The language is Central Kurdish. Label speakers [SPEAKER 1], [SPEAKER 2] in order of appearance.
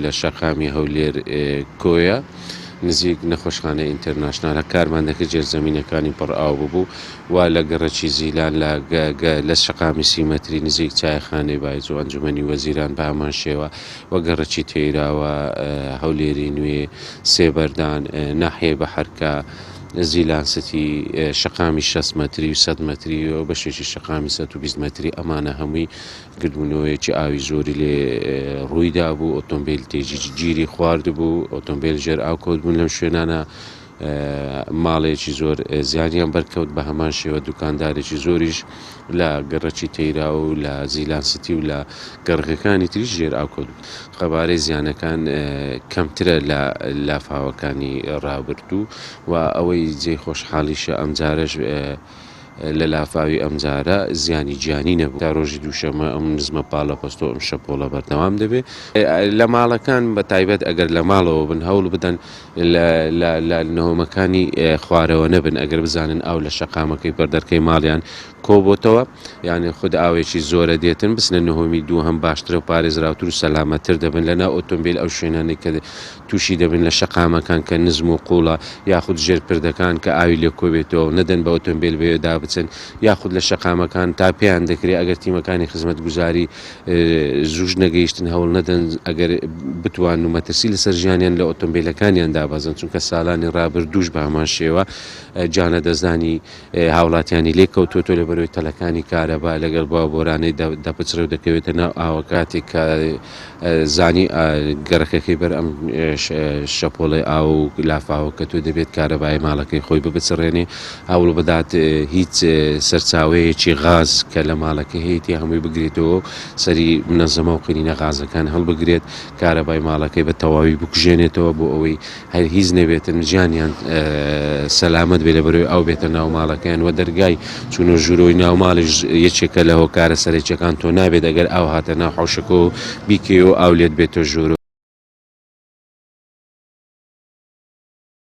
[SPEAKER 1] لە شەقامی هەولێر کۆیە نزیک نەخۆشخانە ئینتەرناشنالە کارماندەکە جێرزەمینەکانی پڕ ئاو ببوو و لە گەڕەکی زیلان لە شەقامی 30 مەتری نزیک چایخانەی بایز و ئەنجومەنی وەزیران بە هەمان شێوە و گەڕەکی تێیراوە هەولێری نوێ سێبەردان ناحیە بە حرکە زیلان ستی شەقامی 60 مەتری و 100 مەتری و بەشێکی شەقامی 120 مەتری ئەمانە هەمووی گردبوونەوەیەکی ئاوی زۆری لێ ڕوویدا بوو ئۆتۆمبیل تێژی گیری خوارد بوو ئۆتۆمبیل ژێر ئاو کەوت بوون لەم شوێنانە ماڵێکی زۆر زیانیان بەرکەوت بە هەمان شێوە دوکاندارێکی زۆریش لە گەڕەکی تەیرا و لە زیلان ستی و لە گەڕەکەەکانی تریش ژێر ئاو کەوت خەبارەی زیانەکان کەمترە لە لافاوەکانی ڕابردوو و ئەوەی جێی خۆشحاڵیشە ئەمجارەش لە لافاوی ئەمجارە زیانی گیانی نەبوو تا ڕۆژی دووشەمە ئەم نزمە پاڵە پەستۆ ئەم شەپۆڵە بەردەوام دەبێت لە ماڵەکان بە تایبەت ئەگەر لە ماڵەوە بن هەوڵ بدەن لە نەهۆمەکانی خوارەوە نەبن ئەگەر بزانن ئاو لە شەقامەکەی پەردەرکەی ماڵیان کۆبۆتەوە یعنی خود ئاوێکی زۆرە دێتن بسنە نهۆمی دوو هەم باشترە و پارێزراوتر و سەلامەتر دەبن لەنا ئۆتۆمبیل ئەو شوێنانی کە تووشی دەبن لە شەقامەکان کە نزم و قوڵە یاخود ژێرپردەکان کە ئاوی لێ کۆبێتەوە نەدەن بە ئۆتۆمبیل بێدا بچن یاخود لە شەقامەکان تا پێیان دەکرێت ئەگەر تیمەکانی خزمەتگوزاری زوش نەگەیشتن هەوڵ نەدەن ئەگەر بتوان و مەترسی لەسەر ژیانیان لە ئۆتۆمبیلەکانیان دابەزن چونکە ساڵانی ڕابردووش بە هەمان شێوە جانە دەزانی هاوڵاتیانی لێ کەوتۆتۆ لە بەرەوەی تەلەکانی کارەبا لەگەڵ بۆ بۆرانەی دەپچرە و دەکەوێتە ناو ئاوە کاتێک کە زانی گەڕەکەەکەی بەر ئەم شەپۆڵی ئاو و لافاوە کە تۆ دەبێت کارەبای ماڵەکەی خۆی ببچڕێنێ هەوڵ بدات هیچ سەرچاوەیەکی غاز کە لە ماڵەکە هەیەی هەمووی بگرێتەوە سەری منەزەمە و قینینە غازەکان هەڵبگرێت کارەبای ماڵەکەی بە تەواوی بکوژێنێتەوە بۆ ئەوەی هەر هیچ نەبێتن ژیانیان سەلامەت بێ لە بەرەوەی ئەو بێتە ناو ماڵەکەیان و دەرگای چونە ژوورۆی ناو ماڵیش یەکێکە لە هۆکارە سەرچەکان تۆ نابێت ئەگەر ئاو هاتە ناو حەوشەکە و بیکێ و ئاو لێت بێتە ژوور